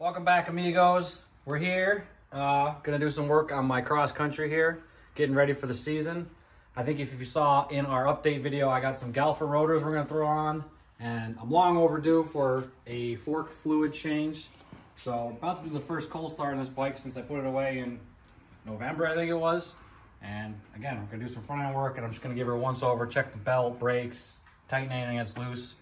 Welcome back, amigos. We're here, gonna do some work on my cross country here, getting ready for the season. I think if you saw in our update video, I got some Galfer Rotors we're gonna throw on, and I'm long overdue for a fork fluid change. So about to do the first cold start on this bike since I put it away in November, I think it was. And again, we're gonna do some front end work, and I'm just gonna give her a once over, check the belt, brakes, tighten anything that's loose,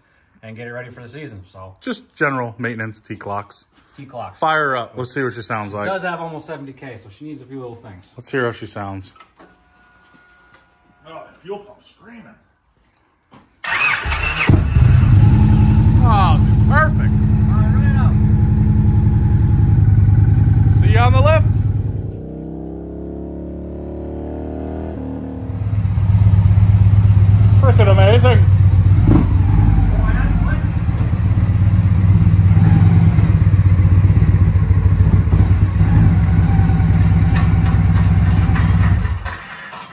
and get it ready for the season. So just general maintenance, T-clocks. T-clocks. Fire up. Let's see what she sounds like. She does have almost 70K, so she needs a few little things. Let's hear how she sounds. Oh, the fuel pump's screaming. Oh, dude, perfect. All right, right up. See you on the lift. Freaking amazing.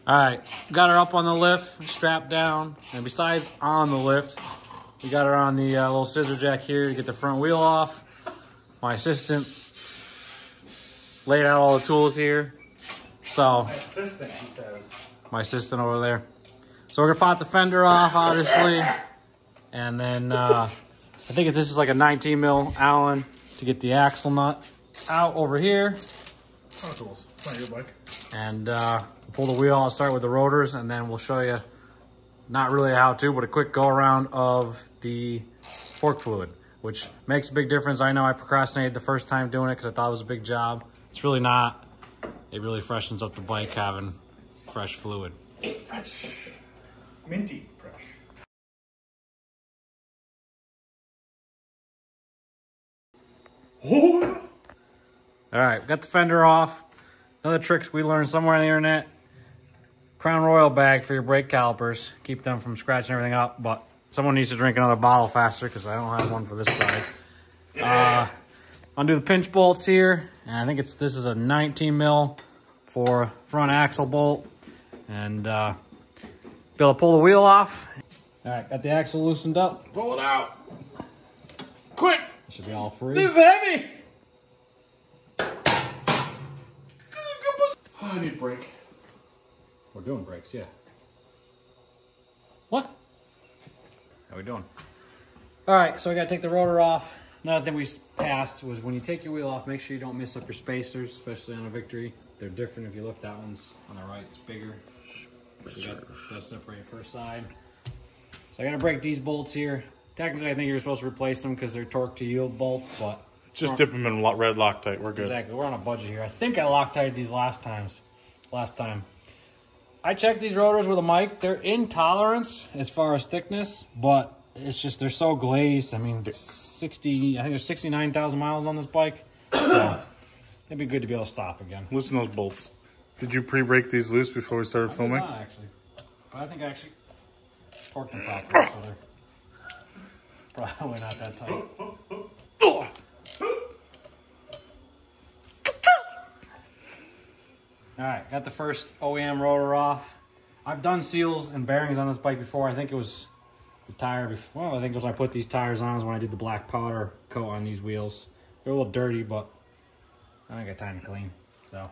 All right, got her up on the lift, strapped down, and besides on the lift, we got her on the little scissor jack here to get the front wheel off. My assistant laid out all the tools here. So, My assistant, he says. my assistant over there. So we're gonna pop the fender off, obviously, and then I think this is like a 19 mil Allen to get the axle nut out over here. Oh, tools. It's not your bike. And pull the wheel. I'll start with the rotors, and then we'll show you not really a how-to, but a quick go-around of the fork fluid, which makes a big difference. I know I procrastinated the first time doing it because I thought it was a big job. It's really not. It really freshens up the bike having fresh fluid. Fresh. Minty fresh. Oh! All right, got the fender off. Another trick we learned somewhere on the internet. Crown Royal bag for your brake calipers. Keep them from scratching everything up, but someone needs to drink another bottle faster because I don't have one for this side. Undo the pinch bolts here. And I think this is a 19 mil for front axle bolt. And be able to pull the wheel off. All right, got the axle loosened up. Pull it out. Quick! It should be all free. This is heavy! Oh, I need a brake. We're doing brakes, yeah. What? How we doing? All right, so we gotta take the rotor off. Another thing we passed was when you take your wheel off, make sure you don't mess up your spacers, especially on a Victory. They're different. If you look, that one's on the right, it's bigger. So you got separate per side. So I gotta break these bolts here. Technically, I think you're supposed to replace them because they're torque to yield bolts, but Just dip them in red Loctite. We're good. exactly. We're on a budget here. I think I Loctited these last time. I checked these rotors with a mic. They're in tolerance as far as thickness, but it's just they're so glazed. I mean, I think there's 69,000 miles on this bike, so it'd be good to be able to stop again. Loosen those bolts. Did you pre-break these loose before we started filming? Not actually, but I think I actually torqued them properly, so they're probably not that tight. All right, got the first OEM rotor off. I've done seals and bearings on this bike before. I think it was the tire before. Well, I think it was when I put these tires on is when I did the black powder coat on these wheels. They're a little dirty, but I ain't got time to clean. So,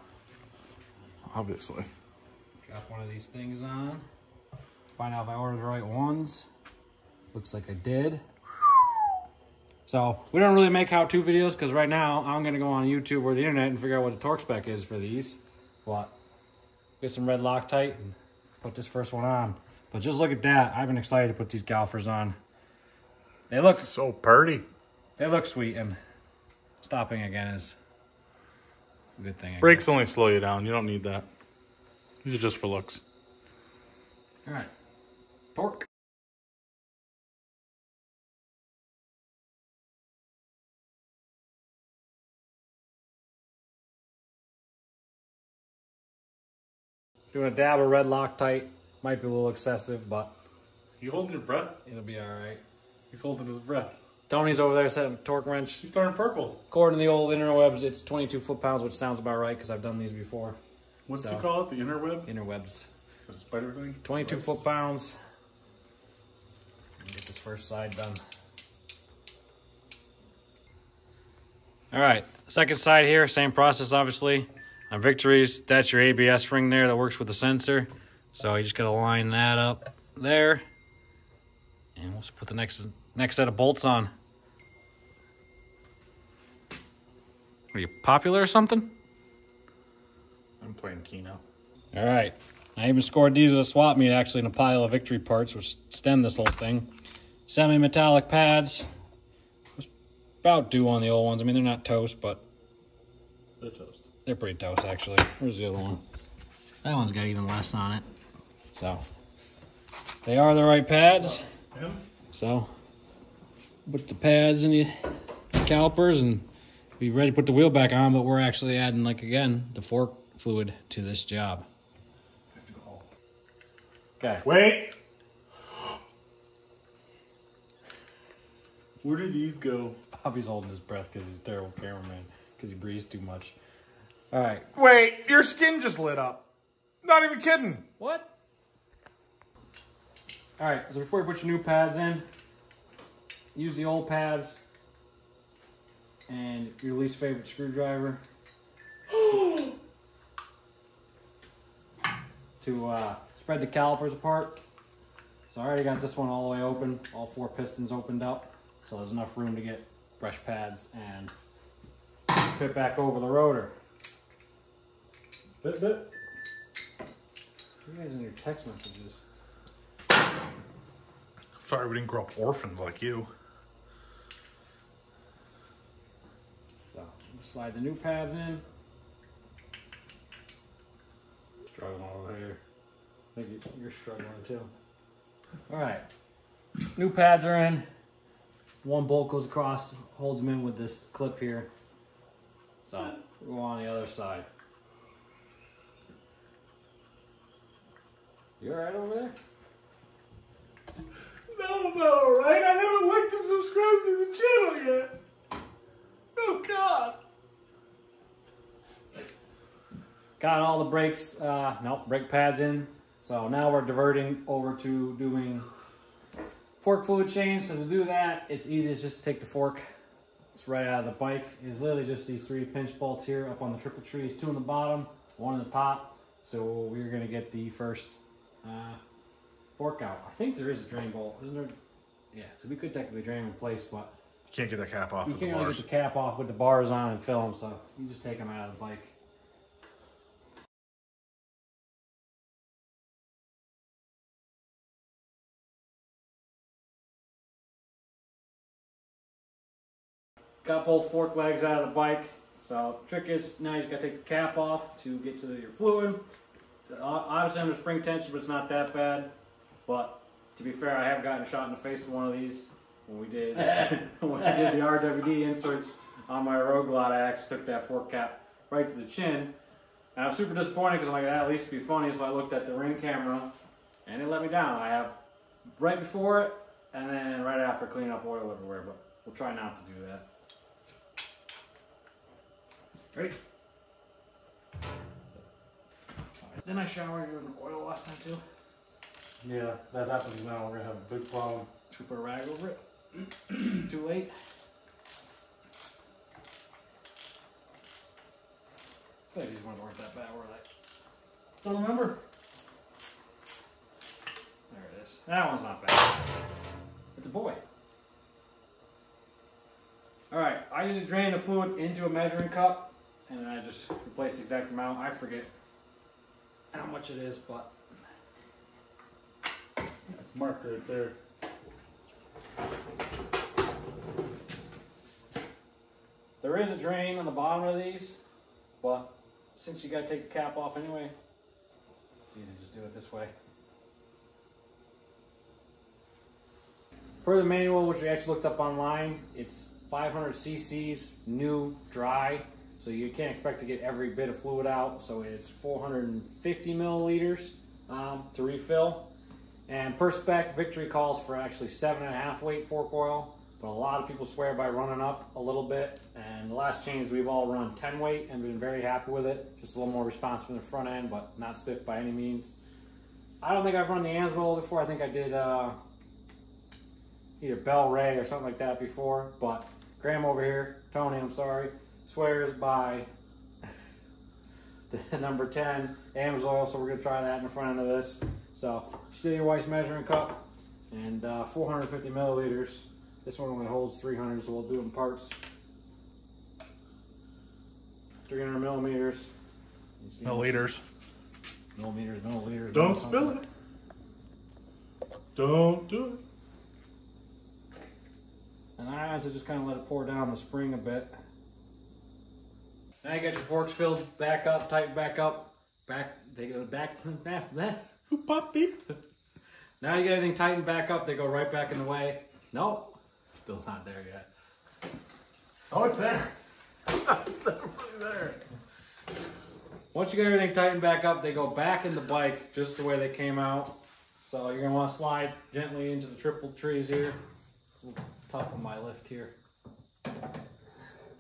Obviously. got one of these things on. Find out if I ordered the right ones. Looks like I did. So, we don't really make how-to videos because right now I'm going to go on YouTube or the internet and figure out what the torque spec is for these. But get some red Loctite and put this first one on. But just look at that. I've been excited to put these Galfers on. They look So pretty. They look sweet, and stopping again is a good thing. Brakes only slow you down. You don't need that. These are just for looks. All right. Torque. Doing a dab of red Loctite. Might be a little excessive, but You holding your breath? it'll be all right. He's holding his breath. Tony's over there setting a torque wrench. He's turning purple. According to the old interwebs, it's 22 foot-pounds, which sounds about right because I've done these before. What did So- you call it? The interweb? Interwebs. Is it a spider thing? 22 foot-pounds. Get this first side done. All right, second side here, same process obviously. On Victories, that's your ABS ring there that works with the sensor. So you just gotta line that up there. And we'll put the next set of bolts on. Are you popular or something? I'm playing Keno. All right, I even scored these as a swap meet actually in a pile of Victory parts, which stem this whole thing. Semi-metallic pads. About due on the old ones. I mean, they're not toast, but They're toast. they're pretty toast actually. Where's the other one? That one's got even less on it. So they are the right pads. Yeah. So put the pads in the calipers and be ready to put the wheel back on, but we're actually adding, like, again, the fork fluid to this job. Okay. Wait! Where did these go? Bobby's holding his breath because he's a terrible cameraman because he breathes too much. All right. Wait, your skin just lit up. Not even kidding. What? All right, so before you put your new pads in, use the old pads and your least favorite screwdriver to spread the calipers apart. So I already got this one all the way open, all 4 pistons opened up, so there's enough room to get fresh pads and fit back over the rotor. Bit. You guys in your text messages. Sorry we didn't grow up orphans like you. So slide the new pads in. Struggling over here. I think you're struggling too. All right, new pads are in. One bolt goes across, holds them in with this clip here. So we'll go on the other side. You all right over there? No, I'm not alright. I haven't liked and subscribed to the channel yet. Oh, God. Got all the brakes, brake pads in. So now we're diverting over to doing fork fluid change. So to do that, it's easiest just to take the fork. It's right out of the bike. It's literally just these 3 pinch bolts here up on the triple trees, 2 on the bottom, 1 on the top. So we're gonna get the first fork out. I think there is a drain bolt, isn't there? Yeah, so we could technically drain in place, but You can't get that cap off you with the can't really bars. get the cap off with the bars on and fill them, so you just take them out of the bike. Got both fork legs out of the bike. So the trick is now you just gotta take the cap off to get to your fluid. It's obviously under spring tension, but it's not that bad. But to be fair, I have gotten a shot in the face with one of these when we did when I did the RWD inserts on my Rogue Glide. I actually took that fork cap right to the chin, and I was super disappointed because I'm like, at least it'd be funny. So I looked at the ring camera, and it let me down. I have right before it and then right after cleaning up oil everywhere. But we'll try not to do that. Ready? Then I showered you in oil last time too. Yeah, that happens now. We're going to have a big problem. Should we put a rag over it? Too late? I think these ones weren't that bad, were they? Don't remember. There it is. That one's not bad. It's a boy. Alright, I usually drain the fluid into a measuring cup and then I just replace the exact amount. I forget how much it is, but It's marked right there. there is a drain on the bottom of these, but since you gotta take the cap off anyway, it's easy to just do it this way. Per the manual, which we actually looked up online, it's 500 cc's new dry, so you can't expect to get every bit of fluid out. So it's 450 milliliters to refill. And per spec, Victory calls for actually 7.5 weight fork oil, but a lot of people swear by running up a little bit. And the last change, we've all run 10 weight and been very happy with it. Just a little more responsive in the front end, but not stiff by any means. I don't think I've run the Answell before. I think I did either Bell Ray or something like that before, but Graham over here, Tony, I'm sorry, swears by the number 10 Amsoil, so we're gonna try that in the front end of this. So see your wife's measuring cup and 450 milliliters. This one only holds 300, so we'll do it in parts. 300 millimeters. Milliliters. Milliliters. Don't spill it. Don't do it. And I honestly just kind of let it pour down the spring a bit. Now you got your forks filled back up, tighten back up, they go back. Pop beep. Now you get everything tightened back up, they go right back in the way. Nope, still not there yet. Oh, it's there. It's definitely there. Once you get everything tightened back up, they go back in the bike just the way they came out. So you're gonna want to slide gently into the triple trees here. It's a little tough on my lift here.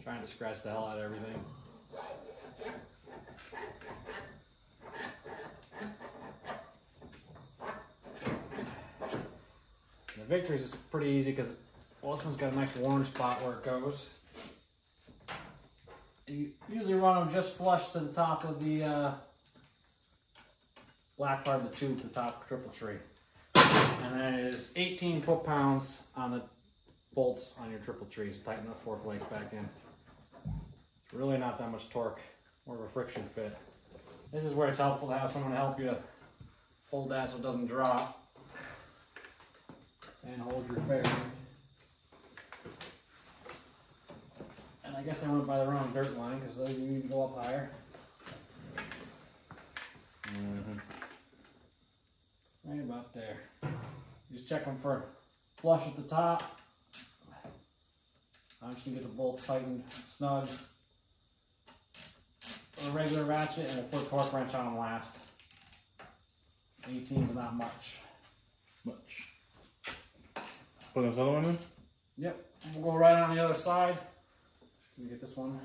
Trying to scratch the hell out of everything. The Victory's is pretty easy because, well, this one's got a nice worn spot where it goes. You usually run them just flush to the top of the black part of the tube, the top triple tree. And then it is 18 foot-pounds on the bolts on your triple trees. Tighten the fork blades back in. It's really not that much torque, more of a friction fit. This is where it's helpful to have someone help you to hold that so it doesn't drop. And hold your fairing. And I guess I went by the wrong dirt line because those need to go up higher. Right about there. Just check them for flush at the top. I'm just gonna get the bolts tightened, snug. A regular ratchet, and we'll put a torque wrench on them last. 18 is not much. Put this other one in? Yep, we'll go right on the other side. Let me get this one.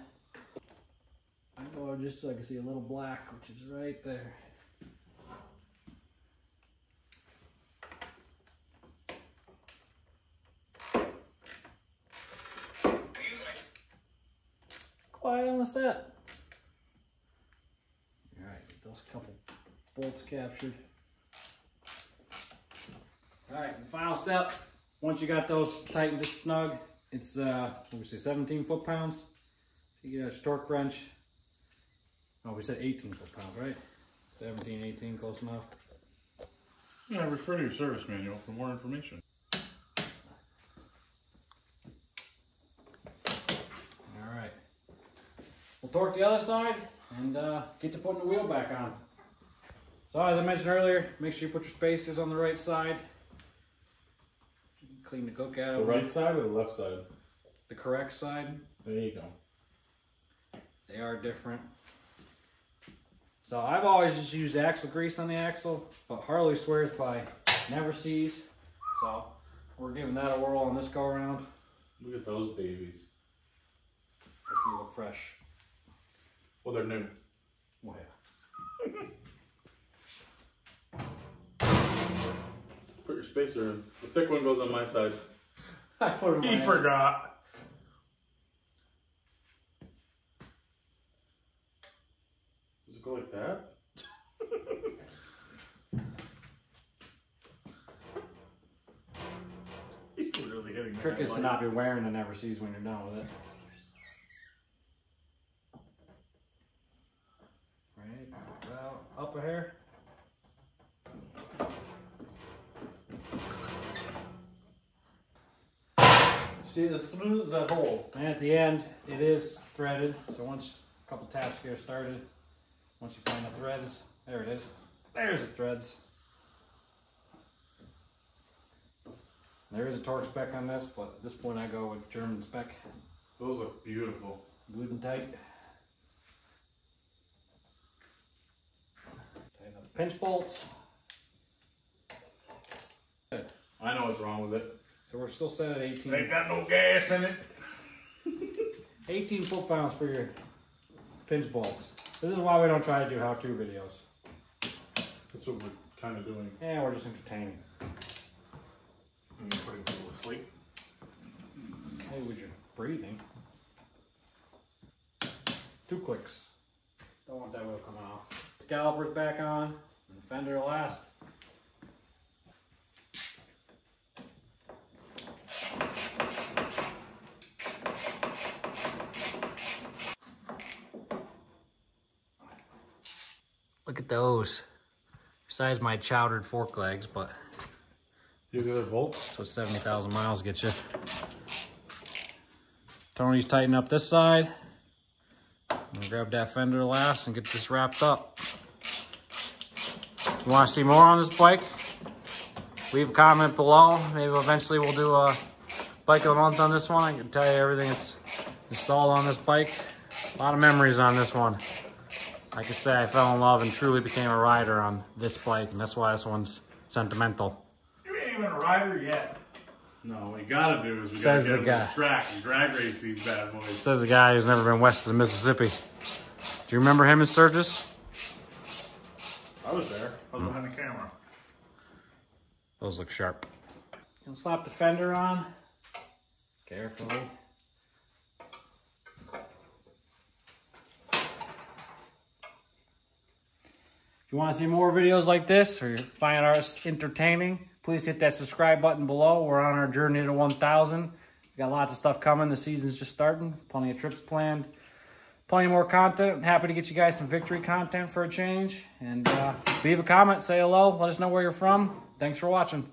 I go just so I can see a little black, which is right there. Quiet on the set. Alright, get those couple bolts captured. Alright, the final step. Once you got those tightened just snug, it's what we say, 17 foot-pounds. So you get a torque wrench. Oh, we said 18 foot-pounds, right? 17, 18, close enough. Yeah, refer to your service manual for more information. Alright. We'll torque the other side and get to putting the wheel back on. So as I mentioned earlier, make sure you put your spacers on the right side. Clean the cook out of The right side or the left side? the correct side. There you go. They are different. So I've always just used axle grease on the axle, but Harley swears by never sees. So we're giving that a whirl on this go around. Look at those babies. They look fresh. Well, they're new. Well, Put your spacer in. The thick one goes on my side. I put them He forgot. Does it go like that? He's literally hitting Trick is to not be wearing the never sees when you're done with it. Right, about up a hair. See, this through that hole. And at the end, it is threaded. So once a couple taps get started, once you find the threads, there it is. There's the threads. There is a torque spec on this, but at this point I go with German spec. Those look beautiful. Good and tight. Tighten up the pinch bolts. Good. I know what's wrong with it. So we're still set at 18. Ain't got no gas in it. 18 foot-pounds for your pinch bolts. This is why we don't try to do how-to videos. That's what we're kind of doing. Yeah, we're just entertaining. I'm putting people to sleep. Maybe with your breathing. 2 clicks. Don't want that wheel coming off. Caliper's back on, and the fender last. Look at those. Besides my chowdered fork legs, but You have the other bolts? that's what 70,000 miles gets you. Tony's tightening up this side. I'm gonna grab that fender last and get this wrapped up. You want to see more on this bike? Leave a comment below. Maybe eventually we'll do a bike of the month on this one. I can tell you everything that's installed on this bike. A lot of memories on this one. I could say I fell in love and truly became a rider on this bike, and that's why this one's sentimental. You ain't even a rider yet. No, what we gotta do is we Says gotta the get on guy. the track and drag race these bad boys. Says the guy who's never been west of the Mississippi. Do you remember him in Sturgis? I was there. I was behind the camera. Those look sharp. Gonna slap the fender on carefully. If you want to see more videos like this or you find ours entertaining, please hit that subscribe button below. We're on our journey to 1,000. We got lots of stuff coming. The season's just starting. Plenty of trips planned. Plenty more content. I'm happy to get you guys some victory content for a change. And leave a comment, say hello, let us know where you're from. Thanks for watching.